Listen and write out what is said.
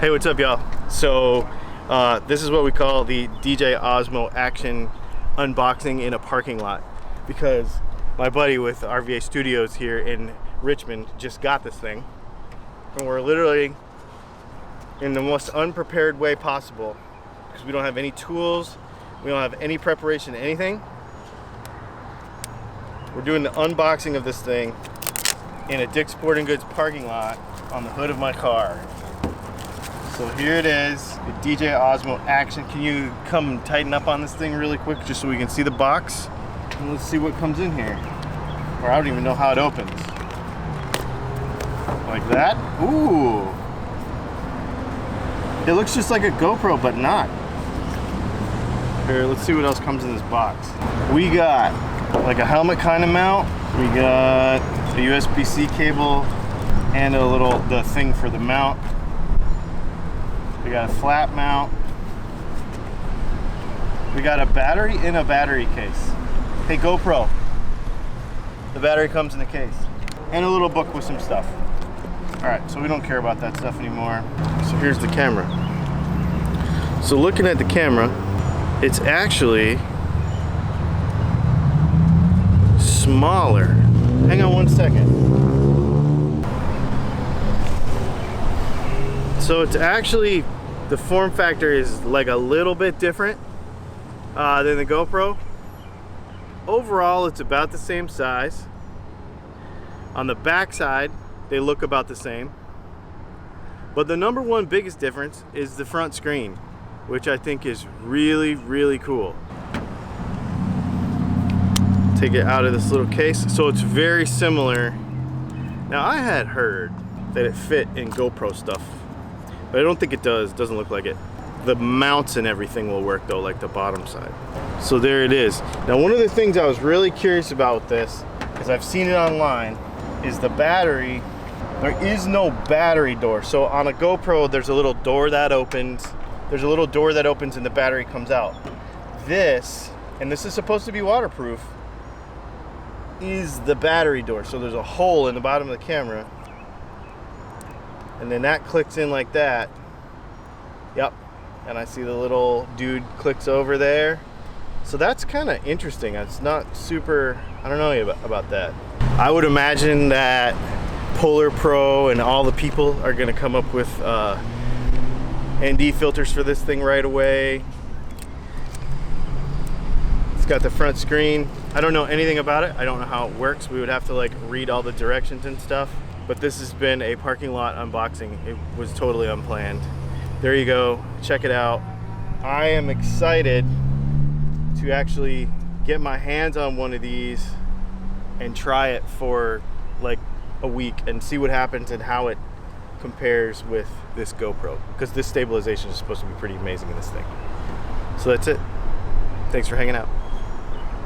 Hey, what's up, y'all? So this is what we call the DJI Osmo action unboxing in a parking lot, because my buddy with RVA Studios here in Richmond just got this thing, and we're literally in the most unprepared way possible because we don't have any tools, we don't have any preparation, anything. We're doing the unboxing of this thing in a Dick's Sporting Goods parking lot on the hood of my car. So here it is, the DJI Osmo Action. Can you come tighten up on this thing really quick just so we can see the box? And let's see what comes in here. Or I don't even know how it opens. Like that? Ooh. It looks just like a GoPro, but not. Here, let's see what else comes in this box. We got like a helmet kind of mount. We got a USB-C cable and the thing for the mount. We got a flat mount. We got a battery in a battery case. Hey GoPro, the battery comes in the case. And a little book with some stuff. All right, so we don't care about that stuff anymore. So here's the camera. So looking at the camera, it's actually smaller. Hang on one second. So it's actually, the form factor is like a little bit different than the GoPro. Overall, it's about the same size. On the back side, they look about the same. But the number one biggest difference is the front screen, which I think is really, really cool. Take it out of this little case. So it's very similar. Now, I had heard that it fit in GoPro stuff, but I don't think it does. It doesn't look like it. The mounts and everything will work though, like the bottom side. So there it is. Now, one of the things I was really curious about with this, because I've seen it online, is the battery. There is no battery door. So on a GoPro, there's a little door that opens. There's a little door that opens and the battery comes out. This, and this is supposed to be waterproof, is the battery door. So there's a hole in the bottom of the camera, and then that clicks in like that. Yep. And I see the little dude clicks over there. So that's kind of interesting. It's not super, I don't know about that. I would imagine that Polar Pro and all the people are gonna come up with ND filters for this thing right away. It's got the front screen. I don't know anything about it. I don't know how it works. We would have to like read all the directions and stuff. But this has been a parking lot unboxing. It was totally unplanned. There you go, check it out. I am excited to actually get my hands on one of these and try it for like a week and see what happens and how it compares with this GoPro, because this stabilization is supposed to be pretty amazing in this thing. So that's it. Thanks for hanging out.